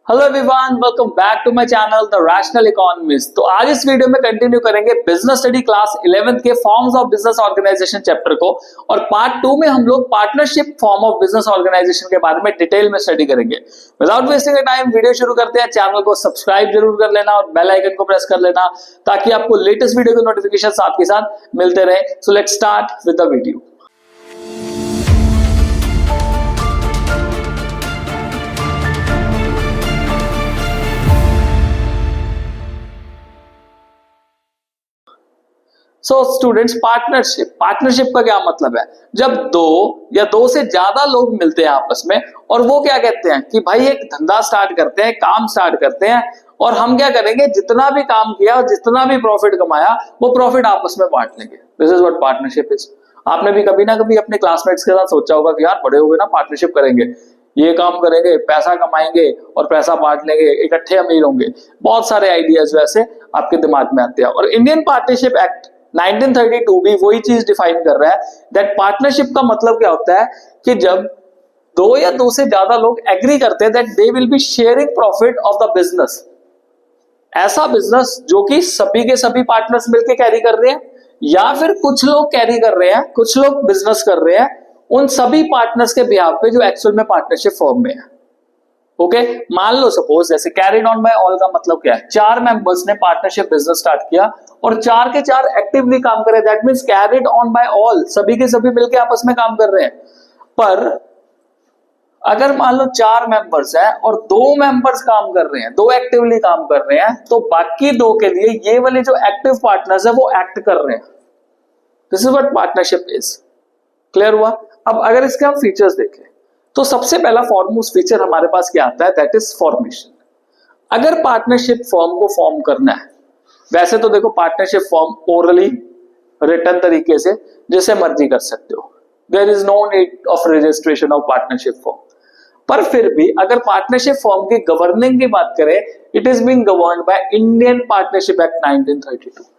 Hello everyone, welcome back to my channel the rational economist. तो आज इस video में कंटिन्यू करेंगे बिजनेस स्टडी क्लास 11th के forms of business organisation chapter को, और पार्ट 2 में हम लोग partnership form of business organisation के बारे में डिटेल में स्टडी करेंगे। विदाउट वेस्टिंग टाइम वीडियो शुरू करते हैं। चैनल को सब्सक्राइब जरूर कर लेना और बेल आइकन को प्रेस कर लेना ताकि आपको लेटेस्ट वीडियो के नोटिफिकेशन आपके साथ मिलते रहे। So let's start with the video. So students, partnership का क्या मतलब है? जब दो या दो से ज्यादा लोग मिलते हैं आपस में और वो क्या कहते हैं कि भाई एक धंधा स्टार्ट करते हैं, काम स्टार्ट करते हैं, और हम क्या करेंगे, जितना भी काम किया और जितना भी प्रॉफिट कमाया वो प्रॉफिट आपस में बांट लेंगे। This is what partnership is. आपने भी कभी ना कभी अपने क्लासमेट्स के साथ सोचा होगा कि यार बड़े हो गए ना, पार्टनरशिप करेंगे, ये काम करेंगे, पैसा कमाएंगे और पैसा बांट लेंगे, इकट्ठे अमीर होंगे। बहुत सारे आइडियाज वैसे आपके दिमाग में आते हैं। और इंडियन पार्टनरशिप एक्ट 1932 भी वही चीज डिफाइन कर रहा है दैट पार्टनरशिप का मतलब क्या होता है कि जब दो या दो से ज्यादा लोग एग्री करते हैं that they will be sharing profit of the business. ऐसा बिजनेस जो कि सभी के सभी पार्टनर्स मिलकर कैरी कर रहे हैं या फिर कुछ लोग कैरी कर रहे हैं, कुछ लोग बिजनेस कर रहे हैं, उन सभी पार्टनर्स के बिहाफ पे जो एक्चुअल में पार्टनरशिप फॉर्म में है। ओके, मान लो सपोज जैसे कैरिड ऑन बाय ऑल का मतलब क्या है? चार मेंबर्स ने पार्टनरशिप बिजनेस स्टार्ट किया और चार के चार एक्टिवली काम कर रहे हैं। That means carried on by all, सभी के सभी मिलके आपस में काम कर रहे हैं। पर अगर मान लो चार मेंबर्स हैं और दो मेंबर्स काम कर रहे हैं, दो एक्टिवली काम कर रहे हैं, तो बाकी दो के लिए ये वाले जो एक्टिव पार्टनर्स है वो एक्ट कर रहे हैं। This is what partnership is. Clear हुआ? अब अगर इसके हम फीचर्स देखें तो सबसे पहला फॉर्मोस्ट फीचर हमारे पास क्या आता है? That is formation. अगर पार्टनरशिप फॉर्म को फॉर्म करना है, वैसे तो देखो पार्टनरशिप फॉर्म ओरली रिटन तरीके से जैसे मर्जी कर सकते हो, there is no need of registration of partnership firm. पर फिर भी अगर पार्टनरशिप फॉर्म की गवर्निंग की बात करें, it is being governed by Indian partnership act 1932।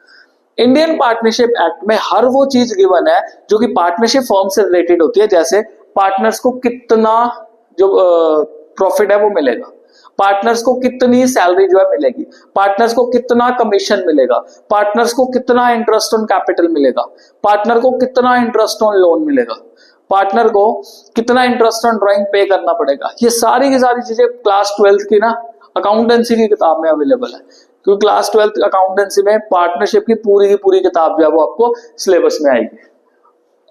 Indian partnership act में हर वो चीज गिवन है जो कि पार्टनरशिप फॉर्म से रिलेटेड होती है, जैसे पार्टनर्स को कितना जो प्रॉफिट है वो मिलेगा, पार्टनर्स को कितनी सैलरी जो है मिलेगी, पार्टनर्स को कितना कमीशन मिलेगा, पार्टनर्स को कितना इंटरेस्ट ऑन कैपिटल मिलेगा, पार्टनर को कितना इंटरेस्ट ऑन लोन मिलेगा, पार्टनर को कितना इंटरेस्ट ऑन ड्राइंग पे करना पड़ेगा। ये सारी की सारी चीजें क्लास 12th की ना अकाउंटेंसी की किताब में अवेलेबल है, क्योंकि क्लास 12th अकाउंटेंसी में पार्टनरशिप की पूरी किताब जो है वो आपको सिलेबस में आएगी।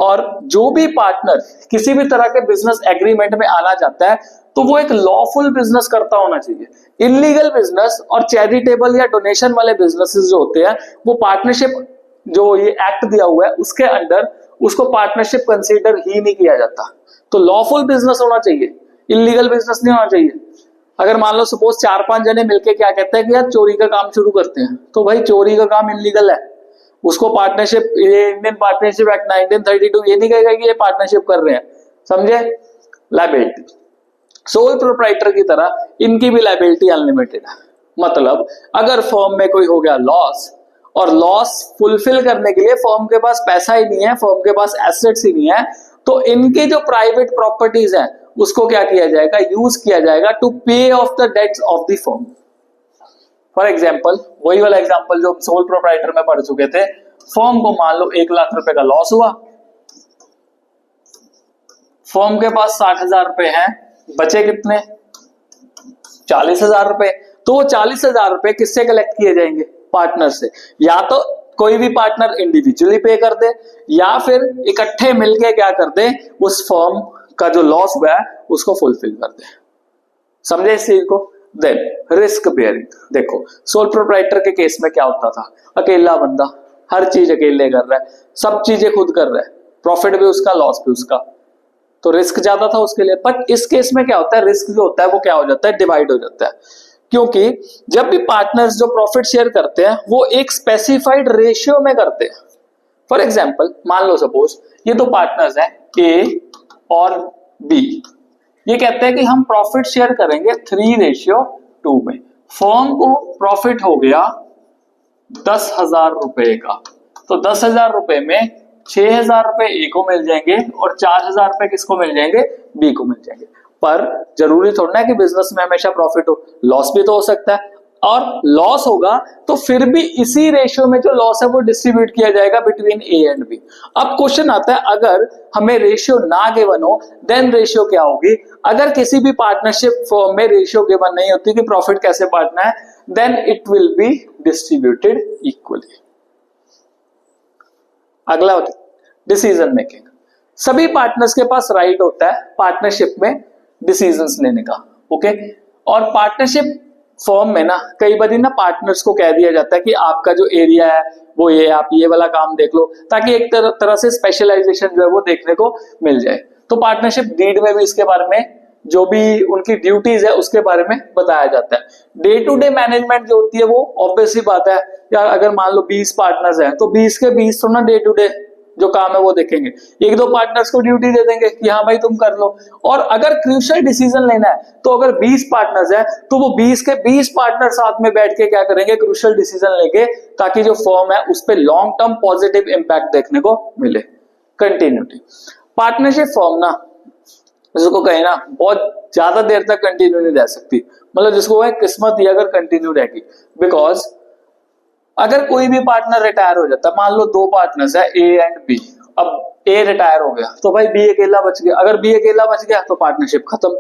और जो भी पार्टनर किसी भी तरह के बिजनेस एग्रीमेंट में आना चाहता है तो वो एक लॉफुल बिजनेस करता होना चाहिए। इलीगल बिजनेस और चैरिटेबल या डोनेशन वाले बिजनेसेस जो होते हैं वो पार्टनरशिप जो ये एक्ट दिया हुआ है उसके अंडर उसको पार्टनरशिप कंसीडर ही नहीं किया जाता। तो लॉफुल बिजनेस होना चाहिए, इलीगल बिजनेस नहीं होना चाहिए। अगर मान लो सपोज 4-5 जने मिलके क्या कहते हैं कि यार चोरी का काम शुरू करते हैं, तो भाई चोरी का काम इलीगल है, उसको पार्टनरशिप, ये इंडियन पार्टनरशिप एक्ट 1932 ये नहीं कहेगा कि ये पार्टनरशिप कर रहे हैं। समझे? लायबिलिटी सोल प्रोप्राइटर की तरह इनकी भी लायबिलिटी अनलिमिटेड है। मतलब अगर फर्म में कोई हो गया लॉस और लॉस फुलफिल करने के लिए फर्म के पास पैसा ही नहीं है, फर्म के पास एसेट्स ही नहीं है, तो इनकी जो प्राइवेट प्रॉपर्टीज हैं उसको क्या किया जाएगा? यूज किया जाएगा to pay off the debts of the firm. For example, वही वाला एग्जाम्पल जो सोल प्रोप्राइटर में पढ़ चुके थे, फर्म को मान लो 1 लाख रुपए का लॉस हुआ, फर्म के पास 60,000 रुपए हैं, बचे कितने? 40,000 रुपए। तो वो 40,000 रुपए किससे कलेक्ट किए जाएंगे? पार्टनर से। या तो कोई भी पार्टनर इंडिविजुअली पे कर दे या फिर इकट्ठे मिलके क्या कर दे, उस फर्म का जो लॉस हुआ है उसको फुलफिल कर दे। समझे इस चीज को? Then risk bearing. देखो सोल प्रोप्राइटर के केस में क्या होता था? अकेला बंदा हर चीज अकेले कर रहा है, सब चीजें खुद कर रहा है, प्रॉफिट भी उसका, लॉस भी उसका, तो रिस्क ज्यादा था उसके लिए। बट इस केस में क्या होता है? रिस्क जो होता है वो क्या हो जाता है? डिवाइड हो जाता है, क्योंकि जब भी पार्टनर्स जो प्रॉफिट शेयर करते हैं वो एक स्पेसिफाइड रेशियो में करते हैं। फॉर एग्जाम्पल, मान लो सपोज ये दो पार्टनर्स हैं ए और बी, ये कहते हैं कि हम प्रॉफिट शेयर करेंगे 3:2 में। फर्म को प्रॉफिट हो गया 10,000 रुपए का, तो 10,000 रुपए में 6,000 रुपए ए को मिल जाएंगे और 4,000 रुपए किसको मिल जाएंगे? बी को मिल जाएंगे। पर जरूरी थोड़ा ना कि बिजनेस में हमेशा प्रॉफिट हो, लॉस भी तो हो सकता है, और लॉस होगा तो फिर भी इसी रेशियो में जो लॉस है वो डिस्ट्रीब्यूट किया जाएगा बिटवीन ए एंड बी। अब क्वेश्चन आता है, अगर हमें रेशियो ना गिवन हो देन रेशियो क्या होगी? अगर किसी भी पार्टनरशिप फॉर्म में रेशियो गिवन नहीं होती कि प्रॉफिट कैसे बांटना है, then it will be distributed equally. अगला डिसीजन मेकिंग। सभी पार्टनर्स के पास राइट होता है पार्टनरशिप में डिसीजंस लेने का, ओके। और पार्टनरशिप फॉर्म में ना कई बार ना पार्टनर्स को कह दिया जाता है कि आपका जो एरिया है वो ये, आप ये वाला काम देख लो, ताकि एक तरह से स्पेशलाइजेशन जो है वो देखने को मिल जाए। तो पार्टनरशिप डीड में भी इसके बारे में जो भी उनकी ड्यूटीज है उसके बारे में बताया जाता है। डे टू डे मैनेजमेंट जो होती है वो ऑब्वियस सी बात है यार, अगर मान लो 20 पार्टनर्स हैं तो 20 के 20 तो ना डे टू डे जो काम है वो देखेंगे, एक दो पार्टनर्स को ड्यूटी दे देंगे कि हाँ भाई तुम कर लो। और अगर क्रूशियल डिसीजन लेना है तो अगर 20 पार्टनर्स है तो वो 20 के 20 पार्टनर साथ में बैठ के क्या करेंगे, क्रूशियल डिसीजन लेंगे, ताकि जो फर्म है उस पर लॉन्ग टर्म पॉजिटिव इंपैक्ट देखने को मिले। कंटिन्यूटी। पार्टनरशिप फर्म ना जिसको कहे ना बहुत ज्यादा देर तक कंटिन्यू नहीं रह सकती, मतलब जिसको है किस्मत ही अगर कंटिन्यू रहेगी। बिकॉज अगर कोई भी पार्टनर रिटायर हो जाता है, मान लो 2 पार्टनर्स है ए एंड बी, अब ए रिटायर हो गया तो भाई बी अकेला बच गया, अगर बी अकेला बच गया तो पार्टनरशिप खत्म।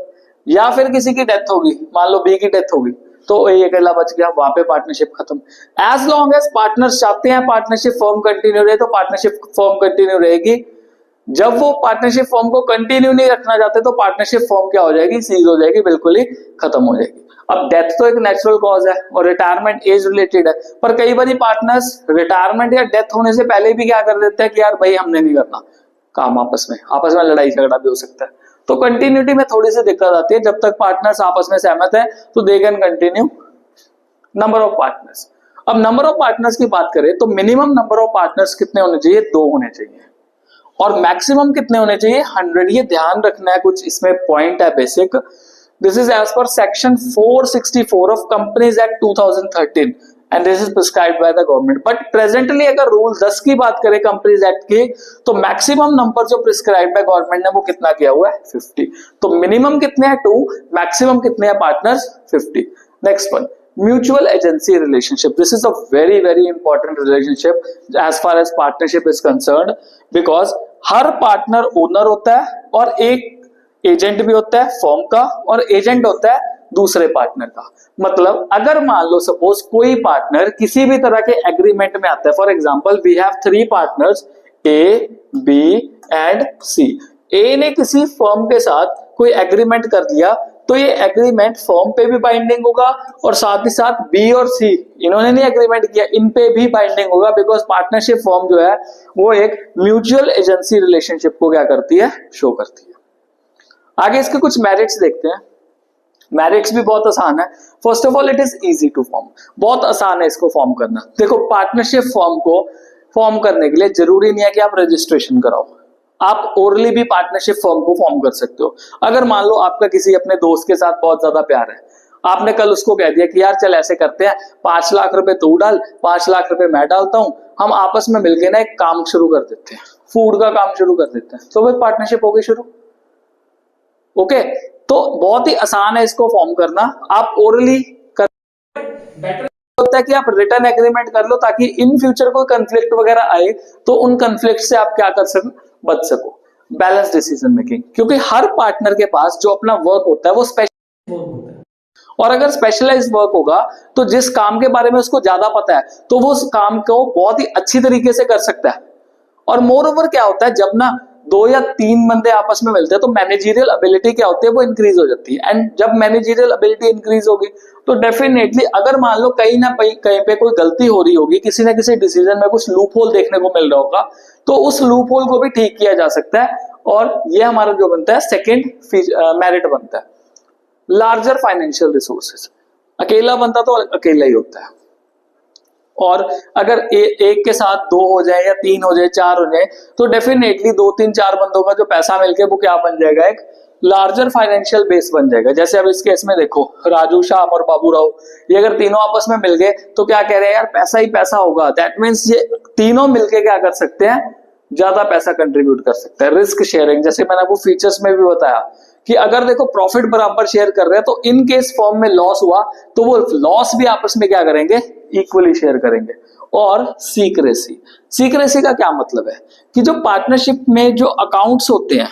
या फिर किसी की डेथ होगी, मान लो बी की डेथ होगी तो ए अकेला बच गया, वहां पे पार्टनरशिप खत्म। एज लॉन्ग एज पार्टनर्स चाहते हैं पार्टनरशिप फर्म कंटिन्यू रहे तो पार्टनरशिप फर्म कंटिन्यू रहेगी। जब वो पार्टनरशिप फर्म को कंटिन्यू नहीं रखना चाहते तो पार्टनरशिप फर्म क्या हो जाएगी, सीज हो जाएगी, बिल्कुल ही खत्म हो जाएगी। अब डेथ तो एक नेचुरल कॉज है और रिटायरमेंट एज रिलेटेड है, पर कई बार पार्टनर्स रिटायरमेंट या डेथ होने से पहले भी क्या कर देते हैं कि यार भाई हमने नहीं करना काम, आपस में लड़ाई झगड़ा भी हो सकता है। तो कंटिन्यूटी में थोड़ी सी दिक्कत आती है। जब तक पार्टनर्स आपस में सहमत है तो they can continue. Number of partners. अब नंबर ऑफ पार्टनर्स की बात करें तो मिनिमम नंबर ऑफ पार्टनर्स कितने होने चाहिए? 2 होने चाहिए। और मैक्सिमम कितने होने चाहिए? 100। ये ध्यान रखना है, कुछ इसमें पॉइंट है basic. This is as per section 464 of companies act 2013 and this is prescribed by the government. But presently अगर रूल 10 की बात करें कंपनीज एक्ट की, तो मैक्सिमम नंबर जो प्रिस्क्राइब्ड बाय गवर्नमेंट ने वो कितना किया हुआ है? 50। तो मिनिमम कितने हैं? 2, मैक्सिमम कितने हैं partners? 50। Next one, mutual agency relationship. This is a very very important relationship as far as partnership is concerned, because her partner owner होता है और एक एजेंट भी होता है फर्म का, और एजेंट होता है दूसरे पार्टनर का। मतलब अगर मान लो सपोज कोई पार्टनर किसी भी तरह के एग्रीमेंट में आता है, for example we have 3 partners A, B and C. A ने किसी फर्म के साथ कोई एग्रीमेंट कर दिया तो ये एग्रीमेंट फर्म पे भी बाइंडिंग होगा, और साथ ही साथ बी और सी इन्होंने नहीं एग्रीमेंट किया, इन पे भी बाइंडिंग होगा, बिकॉज पार्टनरशिप फर्म जो है वो एक म्यूचुअल एजेंसी रिलेशनशिप को क्या करती है? शो करती है। आगे इसके कुछ मेरिट्स देखते हैं। मेरिट्स भी बहुत आसान है। First of all it is easy to form, बहुत आसान है इसको फॉर्म करना। देखो पार्टनरशिप फर्म को फॉर्म करने के लिए जरूरी नहीं है कि आप रजिस्ट्रेशन कराओ, आप ओरली भी पार्टनरशिप फर्म को फॉर्म कर सकते हो। अगर मान लो आपका किसी अपने दोस्त के साथ बहुत ज्यादा प्यार है, आपने कल उसको कह दिया कि यार चल ऐसे करते हैं, 5 लाख रुपए तू डाल, 5 लाख रुपए मैं डालता हूं, हम आपस में मिलकर ना एक काम शुरू कर देते हैं, फूड का काम शुरू कर देते हैं, तो वो पार्टनरशिप हो गई शुरू। ओके, तो बहुत ही आसान है इसको फॉर्म करना। आप ओरली कर, बेटर होता है कि आप रिटर्न एग्रीमेंट कर लो, ताकि इन फ्यूचर कोई कंफ्लिक्ट वगैरह आए तो उन कंफ्लिक्ट से आप क्या कर सकें, बच सको। बैलेंस डिसीजन मेकिंग, क्योंकि हर पार्टनर के पास जो अपना वर्क होता है वो स्पेशल वर्क होता है, और अगर स्पेशलाइज्ड वर्क होगा तो जिस काम के बारे में उसको ज्यादा पता है तो वो उस काम को बहुत ही अच्छी तरीके से कर सकता है। और मोर ओवर क्या होता है, जब ना 2 या 3 बंदे आपस में मिलते हैं तो मैनेजरियल एबिलिटी क्या होती है, वो इंक्रीज हो जाती है। एंड जब मैनेजरियल एबिलिटी इंक्रीज होगी तो डेफिनेटली अगर मान लो कहीं ना कहीं पे कोई गलती हो रही होगी, किसी ना किसी डिसीजन में कुछ लूप होल देखने को मिल रहा होगा, तो उस लूप होल को भी ठीक किया जा सकता है। और ये हमारा जो बनता है सेकेंड मेरिट बनता है। लार्जर फाइनेंशियल रिसोर्सेज, अकेला बनता तो अकेला ही होता है, और अगर एक के साथ 2 हो जाए या 3 हो जाए, 4 हो जाए, तो डेफिनेटली 2, 3, 4 बंदों का जो पैसा मिलके वो क्या बन जाएगा, एक लार्जर फाइनेंशियल बेस बन जाएगा। जैसे अब इस केस में देखो राजू, श्याम और बाबू राव, ये अगर तीनों आपस में मिल गए तो क्या कह रहे हैं, यार पैसा ही पैसा होगा। दैट मीन्स ये तीनों मिलके क्या कर सकते हैं, ज्यादा पैसा कंट्रीब्यूट कर सकते हैं। रिस्क शेयरिंग, जैसे मैंने आपको फीचर्स में भी बताया कि अगर देखो प्रॉफिट बराबर शेयर कर रहे हैं तो इन केस फर्म में लॉस हुआ तो वो लॉस भी आपस में क्या करेंगे, इक्वली शेयर करेंगे। और सीक्रेसी, सीक्रेसी का क्या मतलब है कि जो पार्टनरशिप में जो अकाउंट्स होते हैं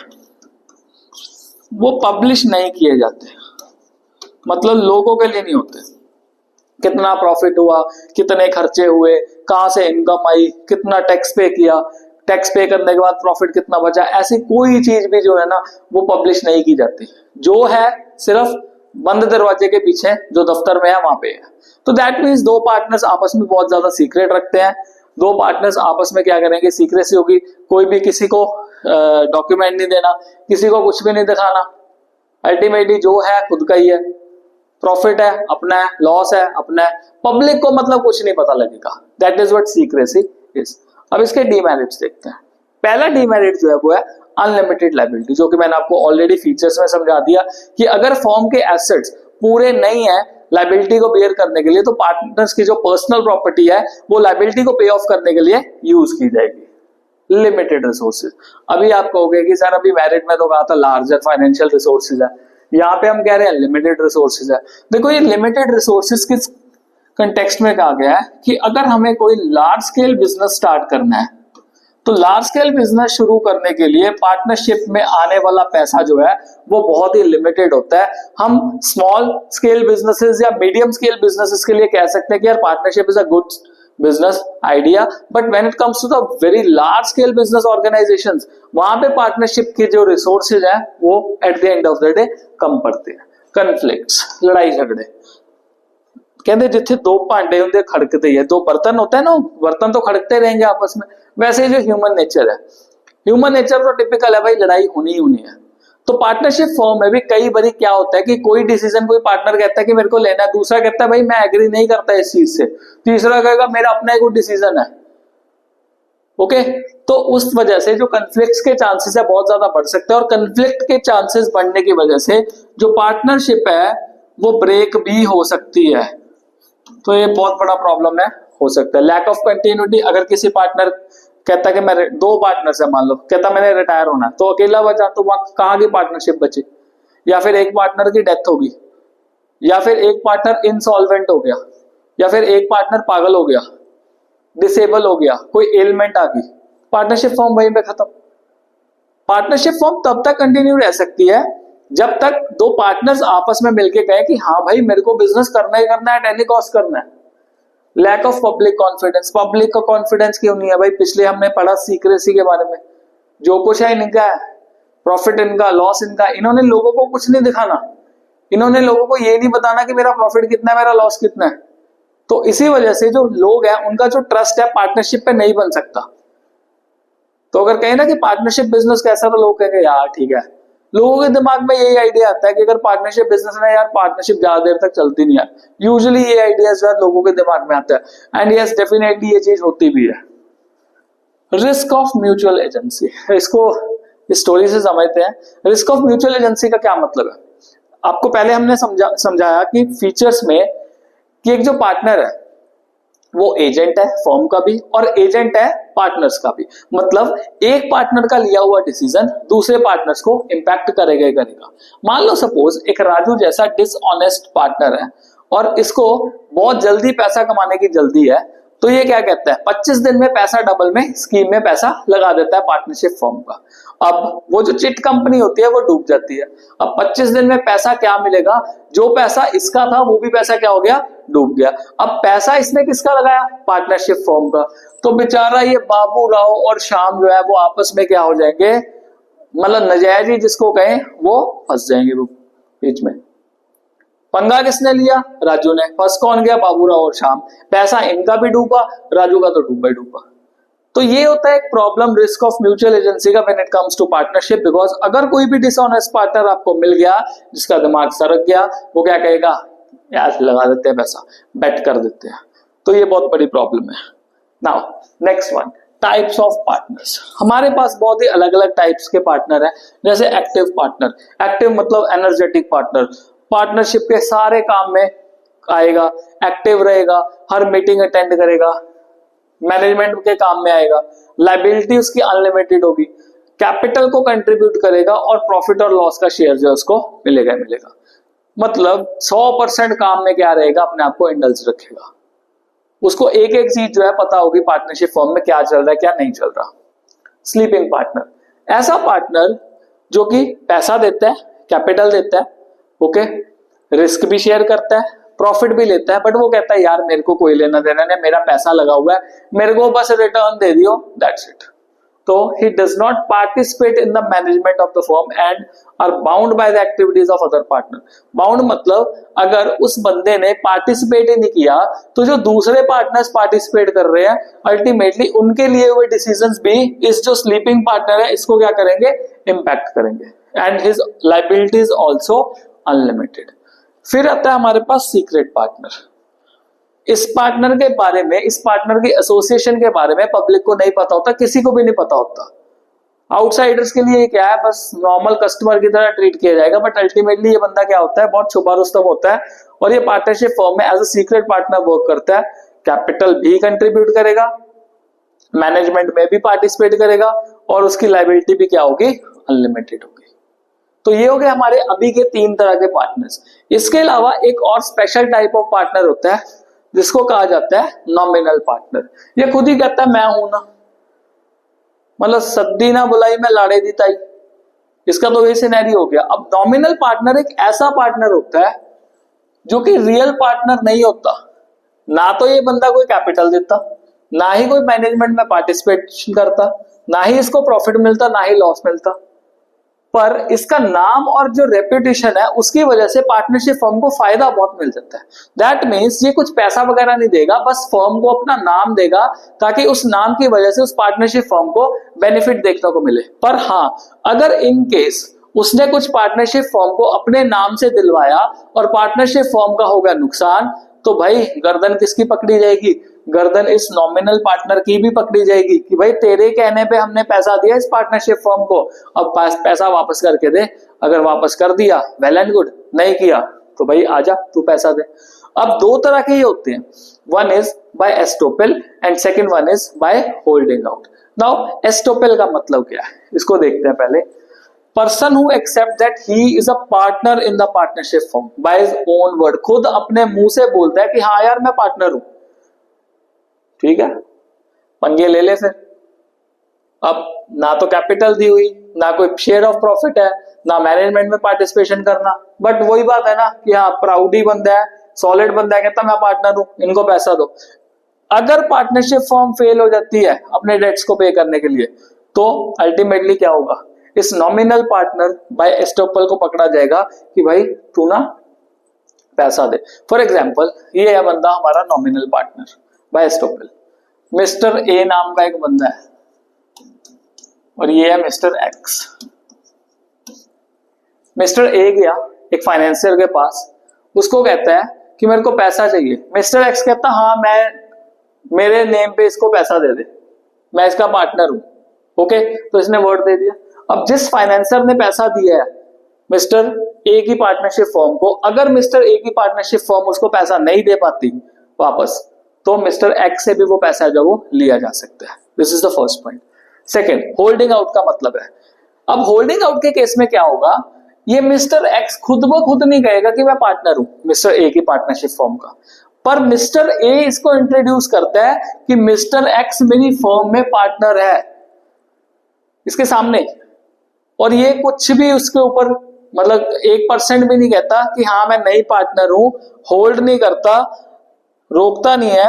वो पब्लिश नहीं किए जाते, मतलब लोगों के लिए नहीं होते। कितना प्रॉफिट हुआ, कितने खर्चे हुए, कहां से इनकम आई, कितना टैक्स पे किया, टैक्स पे करने के बाद प्रॉफिट कितना बचा, ऐसी कोई चीज भी जो है ना वो पब्लिश नहीं की जाती। जो है सिर्फ बंद दरवाजे के पीछे जो दफ्तर में है वहां पे है। तो दैट मीन्स दो पार्टनर्स आपस में बहुत ज्यादा सीक्रेट रखते हैं। दो पार्टनर्स आपस में क्या करेंगे, सीक्रेसी होगी, कोई भी किसी को डॉक्यूमेंट नहीं देना, किसी को कुछ भी नहीं दिखाना। अल्टीमेटली जो है खुद का ही है, प्रॉफिट है अपना है, लॉस है अपना है, पब्लिक को मतलब कुछ नहीं पता लगेगा। That is what secrecy is. अब इसके डीमेरिट्स देखते हैं। पहला डीमेरिट जो है वो है अनलिमिटेड लायबिलिटी, जो कि मैंने आपको ऑलरेडी फीचर्स में समझा दिया कि अगर फर्म के एसेट्स पूरे नहीं है लायबिलिटी को बेयर करने के लिए तो पार्टनर्स की जो पर्सनल प्रॉपर्टी है वो लायबिलिटी को पे ऑफ करने के लिए यूज की जाएगी। लिमिटेड रिसोर्सेज, अभी आप कहोगे कि सर अभी मैरिट में तो कहा था लार्जर फाइनेंशियल रिसोर्सेज है, यहाँ पे हम कह रहे हैं लिमिटेड रिसोर्सेज है। देखो ये लिमिटेड रिसोर्सेज किस कंटेक्स्ट में कहा गया है कि अगर हमें कोई लार्ज स्केल बिजनेस स्टार्ट करना है तो लार्ज स्केल बिजनेस शुरू करने के लिए पार्टनरशिप में आने वाला पैसा जो है वो बहुत ही लिमिटेड होता है। हम स्मॉल स्केल बिजनेसेस या मीडियम स्केल बिजनेसेस के लिए कह सकते हैं कि यार partnership is a good business idea, but when it comes to the very large scale business organisations वहां पे पार्टनरशिप के जो रिसोर्सेज हैं वो at the end of the day कम पड़ते हैं। कन्फ्लिक्ट्स, लड़ाई झगड़े, कहते जिथे दो भांडे होंगे खड़कते ही है, दो बर्तन होते हैं ना बर्तन तो खड़कते रहेंगे आपस में, वैसे ही जो ह्यूमन नेचर है, ह्यूमन नेचर तो टिपिकल है भाई, लड़ाई होनी ही होनी है। तो पार्टनरशिप फॉर्म में भी कई बार क्या होता है कि कोई डिसीजन कोई पार्टनर कहता है कि मेरे को लेना है, दूसरा कहता है भाई मैं एग्री नहीं करता इस चीज से, तीसरा कहेगा मेरा अपना एक डिसीजन है। ओके, तो उस वजह से जो कन्फ्लिक्ट के चांसेस है बहुत ज्यादा बढ़ सकते हैं, और कन्फ्लिक्ट के चांसेस बढ़ने की वजह से जो पार्टनरशिप है वो ब्रेक भी हो सकती है। तो ये बहुत बड़ा प्रॉब्लम है, हो सकता है। लैक ऑफ कंटिन्यूटी, अगर किसी पार्टनर कहता है कि मैं दो पार्टनर्स है, मान लो कहता मैंने रिटायर होना है, तो अकेला बचा तो वहां कहाँ की पार्टनरशिप बची, या फिर एक पार्टनर की डेथ होगी, या फिर एक पार्टनर इंसॉल्वेंट हो गया, या फिर एक पार्टनर पागल हो गया, डिसेबल हो गया, कोई एलिमेंट आ गई, पार्टनरशिप फॉर्म वहीं पे खत्म। पार्टनरशिप फॉर्म तब तक कंटिन्यू रह सकती है जब तक दो पार्टनर्स आपस में मिलके कहे कि हाँ भाई मेरे को बिजनेस करना ही करना है, एट एनी कॉस्ट करना है। Lack of public confidence, public का कॉन्फिडेंस क्यों नहीं है भाई, पिछले हमने पढ़ा सीक्रेसी के बारे में, जो कुछ है इनका है, प्रॉफिट इनका, लॉस इनका, इन्होंने लोगों को कुछ नहीं दिखाना, इन्होंने लोगों को ये नहीं बताना कि मेरा प्रॉफिट कितना है, मेरा लॉस कितना है। तो इसी वजह से जो लोग हैं उनका जो ट्रस्ट है पार्टनरशिप पे नहीं बन सकता। तो अगर कहें ना कि पार्टनरशिप बिजनेस कैसा, तो लोग कहेंगे यार ठीक है, लोगों के दिमाग में यही आइडिया आता है कि अगर पार्टनरशिप बिजनेस है यार पार्टनरशिप ज्यादा देर तक चलती नहीं है, यूजुअली ये आइडिया जो है लोगों के दिमाग में आता है। एंड यस डेफिनेटली ये चीज होती भी है। रिस्क ऑफ म्यूचुअल एजेंसी, इसको स्टोरी से समझते हैं। रिस्क ऑफ म्यूचुअल एजेंसी का क्या मतलब है, आपको पहले हमने समझाया कि फीचर्स में कि एक जो पार्टनर है वो एजेंट है फर्म का भी और एजेंट है पार्टनर्स का भी, मतलब एक पार्टनर का लिया हुआ डिसीजन दूसरे पार्टनर्स को इंपैक्ट करेगा ही करेगा। मान लो सपोज एक राजू जैसा डिसऑनेस्ट पार्टनर है और इसको बहुत जल्दी पैसा कमाने की जल्दी है, तो ये क्या कहता है 25 दिन में पैसा डबल में स्कीम में पैसा लगा देता है पार्टनरशिप फर्म का। अब वो जो चिट कंपनी होती है वो डूब जाती है। अब 25 दिन में पैसा क्या मिलेगा, जो पैसा इसका था वो भी पैसा क्या हो गया, डूब गया। अब पैसा इसने किसका लगाया, पार्टनरशिप फर्म का। तो बेचारा ये बाबू राव और श्याम जो है वो आपस में क्या हो जाएंगे, मतलब नजायज ही जिसको कहें वो फंस जाएंगे वो बीच में। पंगा किसने लिया, राजू ने। फंस कौन गया, बाबूराव और श्याम। पैसा इनका भी डूबा, राजू का तो डूबा ही डूबा। तो ये होता है एक problem risk of mutual agency का when it comes to partnership, because अगर कोई भी डिसऑनेस्ट पार्टनर आपको मिल गया जिसका दिमाग सरक गया, वो क्या कहेगा, यार लगा देते हैं पैसा, बेट कर देते हैं। तो ये बहुत बड़ी प्रॉब्लम है। Now next one, types of partners. हमारे पास बहुत ही अलग अलग टाइप्स के पार्टनर हैं, जैसे एक्टिव पार्टनर। एक्टिव मतलब एनर्जेटिक पार्टनर, पार्टनरशिप के सारे काम में आएगा, एक्टिव रहेगा, हर मीटिंग अटेंड करेगा, मैनेजमेंट के काम में आएगा, लायबिलिटी उसकी अनलिमिटेड होगी, कैपिटल को कंट्रीब्यूट करेगा और प्रॉफिट और लॉस का शेयर जो है उसको मिलेगा ही मिलेगा। मतलब 100% काम में क्या रहेगा, अपने आप को इंडल्ज रखेगा, उसको एक एक चीज जो है पता होगी पार्टनरशिप फॉर्म में क्या चल रहा है क्या नहीं चल रहा। स्लीपिंग पार्टनर, ऐसा पार्टनर जो कि पैसा देता है, कैपिटल देता है, ओके, रिस्क भी शेयर करता है, प्रॉफिट भी लेता है, बट वो कहता है यार मेरे को कोई लेना देना नहीं, मेरा पैसा लगा हुआ है, मेरे को बस रिटर्न दे दियो, दैट्स इट। तो he does not participate in the management of the firm and are bound by the activities of other partner। Bound मतलब अगर उस बंदे ने पार्टिसिपेट ही नहीं किया तो जो दूसरे पार्टनर्स पार्टिसिपेट कर रहे हैं अल्टीमेटली उनके लिए हुए डिसीजंस भी इस जो स्लीपिंग पार्टनर है इसको क्या करेंगे, इम्पैक्ट करेंगे, and his liabilities also unlimited. फिर आता है हमारे पास सीक्रेट पार्टनर। इस पार्टनर के बारे में, इस पार्टनर की एसोसिएशन के बारे में पब्लिक को नहीं पता होता, किसी को भी नहीं पता होता। आउटसाइडर्स के लिए क्या है, बस नॉर्मल कस्टमर की तरह ट्रीट किया जाएगा, बट अल्टीमेटली ये बंदा क्या होता है, बहुत छुपा रुस्तम होता है और ये पार्टनरशिप फर्म में as a secret partner work करता है। कैपिटल भी कंट्रीब्यूट करेगा, मैनेजमेंट में भी पार्टिसिपेट करेगा और उसकी लायबिलिटी भी क्या होगी, अनलिमिटेड होगी। तो ये हो गए हमारे अभी के 3 तरह के पार्टनर्स। इसके अलावा एक और स्पेशल टाइप ऑफ पार्टनर होता है जिसको कहा जाता है नॉमिनल पार्टनर। ये खुद ही कहता है मैं हूं ना, मतलब सद्दी ना बुलाई मैं लाड़े दी ताई, इसका तो ये सिनेरियो हो गया। अब नॉमिनल पार्टनर एक ऐसा पार्टनर होता है जो कि रियल पार्टनर नहीं होता, ना तो ये बंदा कोई कैपिटल देता, ना ही कोई मैनेजमेंट में पार्टिसिपेशन करता, ना ही इसको प्रॉफिट मिलता, ना ही लॉस मिलता, पर इसका नाम और जो रेपुटेशन है उसकी वजह से पार्टनरशिप फर्म को फायदा बहुत मिल जाता है। दैट मीन्स ये कुछ पैसा वगैरह नहीं देगा, बस फर्म को अपना नाम देगा ताकि उस नाम की वजह से उस पार्टनरशिप फर्म को बेनिफिट देखने को मिले। पर हाँ, अगर इन केस उसने कुछ पार्टनरशिप फर्म को अपने नाम से दिलवाया और पार्टनरशिप फर्म का हो गया नुकसान, तो भाई गर्दन किसकी पकड़ी जाएगी, गर्दन इस नॉमिनल पार्टनर की भी पकड़ी जाएगी कि भाई तेरे कहने पे हमने पैसा दिया इस पार्टनरशिप फर्म को, अब पैसा वापस करके दे। अगर वापस कर दिया वेल एंड गुड, नहीं किया तो भाई आजा तू पैसा दे। अब 2 तरह के ही होते हैं, one is by estoppel and second one is by holding out. Now estoppel का मतलब क्या है, इसको देखते हैं पहले। Person who accept that he is a partner in the partnership firm by his own word, खुद अपने मुंह से बोलता है कि हाँ यार मैं पार्टनर हूं, ठीक है, पंगे ले ले फिर। अब ना तो कैपिटल दी हुई, ना कोई शेयर ऑफ प्रॉफिट है, ना मैनेजमेंट में पार्टिसिपेशन करना, बट वही बात है ना कि हाँ प्राउडी बंदा है, सॉलिड बंदा है, कहता मैं पार्टनर हूं, इनको पैसा दो। अगर पार्टनरशिप फर्म फेल हो जाती है अपने डेट्स को पे करने के लिए, तो अल्टीमेटली क्या होगा, इस नॉमिनल पार्टनर बाय एस्टोपेल को पकड़ा जाएगा कि भाई तू ना पैसा दे। फॉर एग्जाम्पल ये है बंदा हमारा nominal partner by estoppel, mister A नाम का एक बंदा है और ये है मिस्टर एक्स। मिस्टर ए गया एक फाइनेंशियर के पास, उसको कहता है कि मेरे को पैसा चाहिए। मिस्टर एक्स कहता हाँ मेरे नेम पे इसको पैसा दे दे, मैं इसका पार्टनर हूं, ओके, तो इसने वर्ड दे दिया। अब जिस फाइनेंसर ने पैसा दिया है मिस्टर ए की पार्टनरशिप फर्म को, अगर मिस्टर ए की पार्टनरशिप फर्म उसको पैसा नहीं दे पाती वापस, तो मिस्टर एक्स से भी वो पैसा जो वो लिया जा सकता है। This is the first point. Second, holding out का मतलब है, अब होल्डिंग आउट के केस में क्या होगा, ये मिस्टर एक्स खुद ब खुद नहीं कहेगा कि मैं पार्टनर हूं मिस्टर ए की पार्टनरशिप फर्म का, पर मिस्टर ए इसको इंट्रोड्यूस करता है कि मिस्टर एक्स मेरी फर्म में पार्टनर है इसके सामने, और ये कुछ भी उसके ऊपर मतलब 1% भी नहीं कहता कि हाँ मैं नहीं पार्टनर हूं, होल्ड नहीं करता, रोकता नहीं है।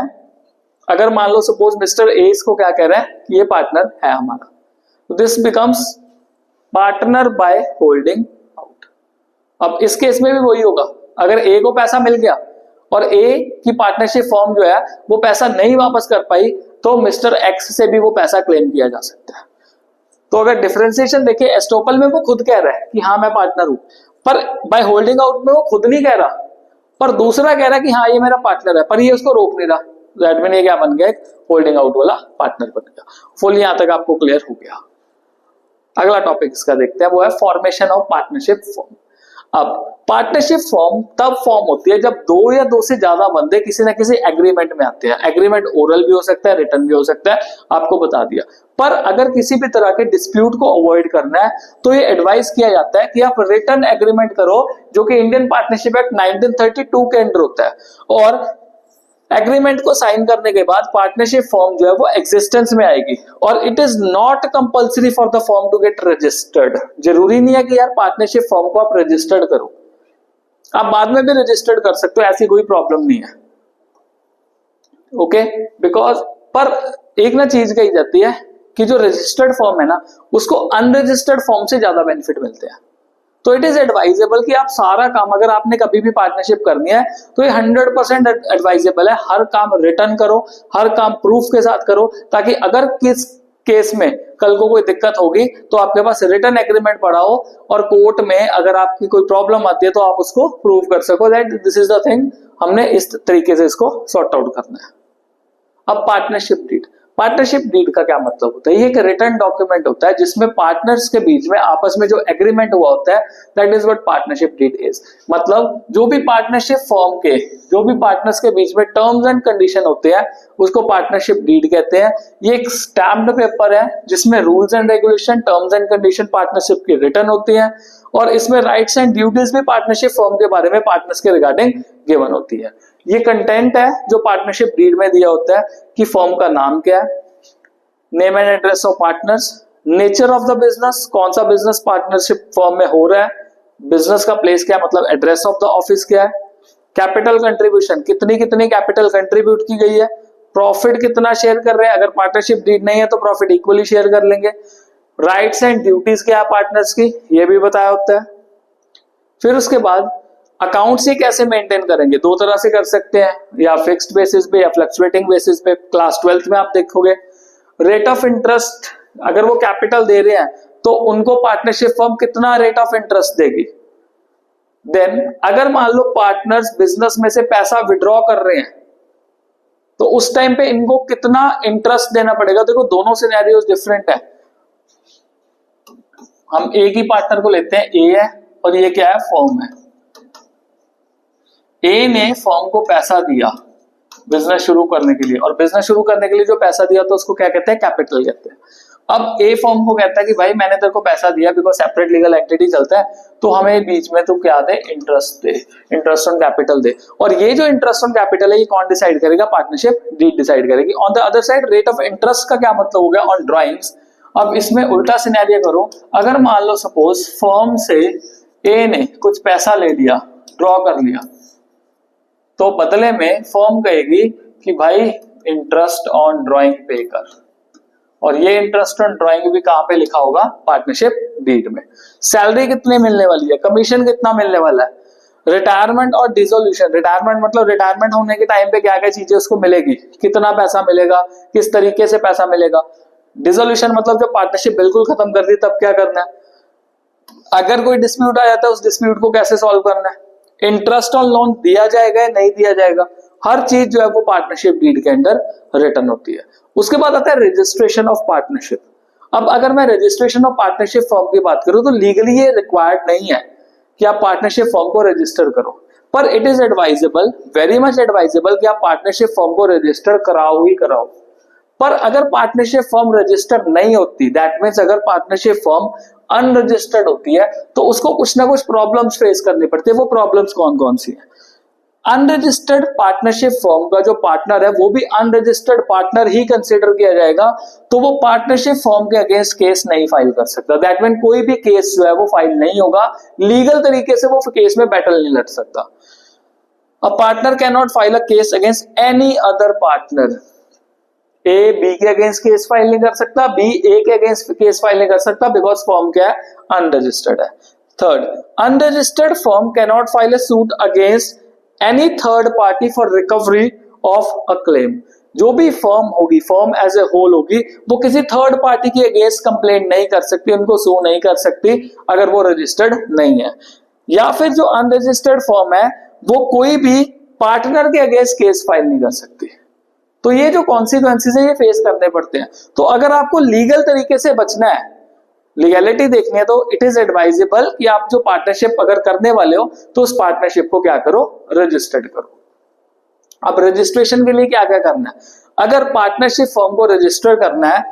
अगर मान लो सपोज मिस्टर ए इसको क्या कह रहा है कि ये पार्टनर है हमारा, तो this becomes partner by holding out. अब इस केस में भी वही होगा, अगर ए को पैसा मिल गया और ए की पार्टनरशिप फर्म जो है वो पैसा नहीं वापस कर पाई, तो मिस्टर एक्स से भी वो पैसा क्लेम किया जा सकता है। तो अगर डिफरेंशिएशन देखिए, एस्टोपेल में वो खुद कह रहा है कि हाँ मैं पार्टनर हूं, पर बाय होल्डिंग आउट में वो खुद नहीं कह रहा, पर दूसरा कह रहा है कि हाँ ये मेरा पार्टनर है, पर ये उसको रोक नहीं रहा। दैट मीन ये क्या बन गया, एक होल्डिंग आउट वाला पार्टनर बन गया। फुल यहां तक आपको क्लियर हो गया। अगला टॉपिक इसका देखते हैं, वो है फॉर्मेशन ऑफ पार्टनरशिप फर्म। अब पार्टनरशिप फॉर्म तब फॉर्म होती है जब दो या दो से ज्यादा बंदे किसी ना किसी एग्रीमेंट में आते हैं। एग्रीमेंट ओरल भी हो सकता है, रिटर्न भी हो सकता है, आपको बता दिया। पर अगर किसी भी तरह के डिस्प्यूट को अवॉइड करना है तो ये एडवाइस किया जाता है कि आप रिटर्न एग्रीमेंट करो, जो कि इंडियन पार्टनरशिप एक्ट 1932 के अंडर होता है। और एग्रीमेंट को साइन करने के बाद पार्टनरशिप फॉर्म जो है वो एग्जिस्टेंस में आएगी। और it is not compulsory for the firm to get registered. जरूरी नहीं है कि यार पार्टनरशिप फॉर्म को आप रजिस्टर्ड करो, आप बाद में भी रजिस्टर्ड कर सकते हो, ऐसी कोई प्रॉब्लम नहीं है। ओके, बिकॉज पर एक ना चीज कही जाती है कि जो रजिस्टर्ड फॉर्म है ना, उसको अनरजिस्टर्ड फॉर्म से ज्यादा बेनिफिट मिलते हैं। तो इट इज एडवाइजेबल कि आप सारा काम, अगर आपने कभी भी पार्टनरशिप करनी है तो ये 100% एडवाइजेबल है, हर काम रिटर्न करो, हर काम प्रूफ के साथ करो, ताकि अगर किस केस में कल को कोई दिक्कत होगी तो आपके पास रिटर्न एग्रीमेंट पड़ा हो और कोर्ट में अगर आपकी कोई प्रॉब्लम आती है तो आप उसको प्रूव कर सको that this is the thing, हमने इस तरीके से इसको सॉर्ट आउट करना है। अब पार्टनरशिप डीड, पार्टनरशिप डीड का क्या मतलब होता है? ये एक रिटर्न डॉक्यूमेंट होता है जिसमें पार्टनर्स के बीच में आपस में जो एग्रीमेंट हुआ होता है, that is what partnership deed is. मतलब जो भी पार्टनरशिप फॉर्म के, जो भी पार्टनर्स के बीच में टर्म्स एंड कंडीशन होते हैं उसको पार्टनरशिप डीड कहते हैं। ये एक स्टैम्प्ड पेपर है जिसमें rules and regulation, terms and condition partnership की रिटर्न होती है, और इसमें राइट्स एंड ड्यूटीज भी पार्टनरशिप फॉर्म के बारे में पार्टनर्स के रिगार्डिंग गिवन होती है। ये कंटेंट है जो पार्टनरशिप डीड में दिया होता है कि फॉर्म का नाम क्या है, name and address of partners, nature of the business, कौन सा बिजनेस पार्टनरशिप फॉर्म में हो रहा है, बिजनेस का प्लेस क्या है, मतलब एड्रेस ऑफ द ऑफिस क्या है, कैपिटल कंट्रीब्यूशन, कितनी कितनी कैपिटल कंट्रीब्यूट की गई है, प्रॉफिट कितना शेयर कर रहे हैं, अगर पार्टनरशिप डीड नहीं है तो प्रॉफिट इक्वली शेयर कर लेंगे, राइट्स एंड ड्यूटीज क्या है पार्टनर्स की, ये भी बताया होता है। फिर उसके बाद अकाउंट्स ये कैसे मेंटेन करेंगे, दो तरह से कर सकते हैं, या फिक्स्ड बेसिस पे या फ्लक्चुएटिंग बेसिस पे। क्लास 12th में आप देखोगे रेट ऑफ इंटरेस्ट, अगर वो कैपिटल दे रहे हैं तो उनको पार्टनरशिप फर्म कितना रेट ऑफ इंटरेस्ट देगी। देन अगर मान लो पार्टनर्स बिजनेस में से पैसा विड्रॉ कर रहे हैं तो उस टाइम पे इनको कितना इंटरेस्ट देना पड़ेगा। देखो दोनों सिनेरियोस डिफरेंट है। हम एक ही पार्टनर को लेते हैं, ए है और ये क्या है, फर्म है। ए ने फर्म को पैसा दिया बिजनेस शुरू करने के लिए, और बिजनेस शुरू करने के लिए जो पैसा दिया तो उसको क्या कहते हैं, कैपिटल कहते हैं। अब ए फर्म को कहता है कि भाई मैंने तेरे को पैसा दिया, बिकॉज सेपरेट लीगल एंटिटी चलता है, तो हमें बीच में तो क्या दे, इंटरेस्ट दे, इंटरेस्ट ऑन कैपिटल दे। और ये जो इंटरेस्ट ऑन कैपिटल है ये कौन डिसाइड करेगा, पार्टनरशिप डीड डिसाइड करेगी। On the other side rate of interest का क्या मतलब हो गया, ऑन ड्राइंग्स। अब इसमें उल्टा सिनेरियो करो, अगर मान लो सपोज फर्म से ए ने कुछ पैसा ले लिया, ड्रॉ कर लिया, तो बदले में फर्म कहेगी कि भाई इंटरेस्ट ऑन ड्राइंग पे कर, और ये इंटरेस्ट ऑन ड्राइंग भी कहां पे लिखा होगा, पार्टनरशिप डीड में। सैलरी कितनी मिलने वाली है, कमीशन कितना मिलने वाला है, रिटायरमेंट और डिसोल्यूशन, रिटायरमेंट मतलब रिटायरमेंट होने के टाइम पे क्या क्या चीजें उसको मिलेगी, कितना पैसा मिलेगा, किस तरीके से पैसा मिलेगा। डिसोल्यूशन मतलब जब पार्टनरशिप बिल्कुल खत्म कर दी तब क्या करना है, अगर कोई डिस्प्यूट आ जाता है उस डिस्प्यूट को कैसे सॉल्व करना है, इंटरेस्ट ऑन लोन दिया जाएगा या नहीं दिया जाएगा, हर चीज जो है वो पार्टनरशिप डीड के अंदर रिटर्न होती है। उसके बाद आता है रजिस्ट्रेशन ऑफ पार्टनरशिप। अब अगर मैं रजिस्ट्रेशन ऑफ पार्टनरशिप फॉर्म की बात करूं तो लीगली ये रिक्वायर्ड नहीं है कि आप पार्टनरशिप फॉर्म को रजिस्टर करो, पर it is advisable, very much advisable कि आप पार्टनरशिप फॉर्म को रजिस्टर कराओ ही कराओ। पर अगर पार्टनरशिप फॉर्म रजिस्टर नहीं होती, दैट मीन्स अगर पार्टनरशिप फॉर्म अनरजिस्टर्ड होती है तो उसको कुछ ना कुछ प्रॉब्लम्स फेस करनी पड़ती है। वो प्रॉब्लम्स कौन कौन सी है, अनरजिस्टर्ड पार्टनरशिप फॉर्म का जो पार्टनर है वो भी अनरजिस्टर्ड पार्टनर ही कंसीडर किया जाएगा, तो वो पार्टनरशिप फॉर्म के अगेंस्ट केस नहीं फाइल कर सकता। दैट मीन कोई भी केस जो है वो फाइल नहीं होगा, लीगल तरीके से वो केस में बैटल नहीं लड़ सकता। A partner can not file a case against any other partner. A B के अगेंस्ट केस फाइल नहीं कर सकता, बी ए के अगेंस्ट केस फाइल नहीं कर सकता, बिकॉज फॉर्म क्या है, अनरजिस्टर्ड है। Third, unregistered form can not file a suit against any third party for recovery of a claim. जो भी फर्म होगी, फर्म एज ए होल होगी, वो किसी थर्ड पार्टी के अगेंस्ट कंप्लेंट नहीं कर सकती, उनको सू नहीं कर सकती अगर वो रजिस्टर्ड नहीं है। या फिर जो अनरजिस्टर्ड फर्म है वो कोई भी पार्टनर के अगेंस्ट केस फाइल नहीं कर सकती। तो ये जो कॉन्सिक्वेंसेस है ये फेस करने पड़ते हैं। तो अगर आपको लीगल तरीके से बचना है, लीगैलिटी देखनी है तो इट इज एडवाइजेबल कि आप जो पार्टनरशिप अगर करने वाले हो तो उस पार्टनरशिप को क्या करो, रजिस्टर्ड करो। अब रजिस्ट्रेशन के लिए क्या क्या करना है, अगर पार्टनरशिप फॉर्म को रजिस्टर करना है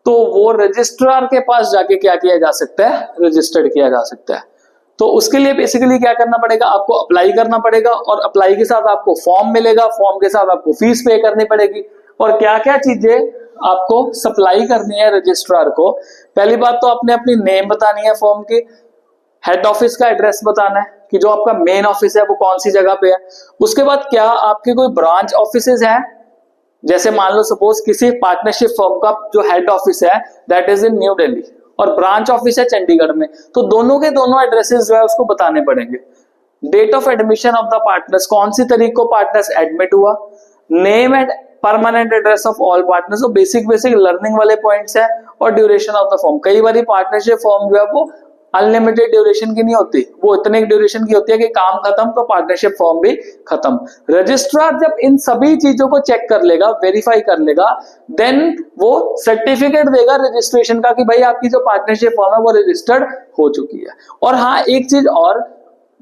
तो वो रजिस्ट्रार के पास जाके क्या किया जा सकता है, रजिस्टर्ड किया जा सकता है। तो उसके लिए बेसिकली क्या करना पड़ेगा, आपको अप्लाई करना पड़ेगा और अप्लाई के साथ आपको फॉर्म मिलेगा, फॉर्म के साथ आपको फीस पे करनी पड़ेगी। और क्या क्या चीजें आपको सप्लाई करनी है रजिस्ट्रार को, पहली बात तो आपने अपनी नेम बतानी है फॉर्म की, हेड ऑफिस का एड्रेस बताना है कि जो आपका मेन ऑफिस है वो कौन सी जगह पे है। उसके बाद क्या आपके कोई ब्रांच ऑफिसेज हैं, जैसे मान लो सपोज किसी पार्टनरशिप फर्म का जो हेड ऑफिस है that is in new Delhi और ब्रांच ऑफिस है चंडीगढ़ में, तो दोनों के दोनों एड्रेसेस जो है उसको बताने पड़ेंगे। Date of admission of the partners, कौन सी तारीख को पार्टनर्स एडमिट हुआ, name and permanent address of all partners, तो बेसिक लर्निंग वाले पॉइंट्स है। और ड्यूरेशन ऑफ द फॉर्म, कई बार पार्टनरशिप फॉर्म जो है वो अनलिमिटेड ड्यूरेशन की नहीं होती, वो इतने ड्यूरेशन की होती है कि काम खत्म तो पार्टनरशिप फॉर्म भी खत्म। रजिस्ट्रार जब इन सभी चीजों को चेक कर लेगा, वेरीफाई कर लेगा, देन वो सर्टिफिकेट देगा रजिस्ट्रेशन का कि भाई आपकी जो पार्टनरशिप फॉर्म है वो रजिस्टर्ड हो चुकी है। और हाँ, एक चीज और,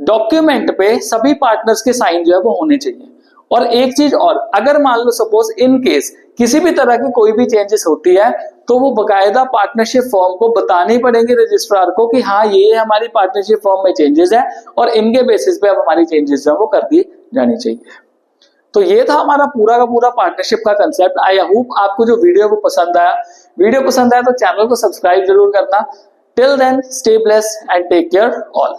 डॉक्यूमेंट पे सभी पार्टनर्स के साइन जो है वो होने चाहिए। और एक चीज और, अगर मान लो सपोज इन केस किसी भी तरह की कोई भी चेंजेस होती है तो वो बकायदा पार्टनरशिप फॉर्म को बतानी पड़ेगी रजिस्ट्रार को कि हाँ ये हमारी पार्टनरशिप फॉर्म में चेंजेस है और इनके बेसिस पे अब हमारी चेंजेस जो है वो कर दी जानी चाहिए। तो ये था हमारा पूरा का पूरा पार्टनरशिप का कंसेप्ट। आई होप आपको जो वीडियो वो पसंद आया, वीडियो पसंद आया तो चैनल को सब्सक्राइब जरूर करना। Till then stay blessed and take care all.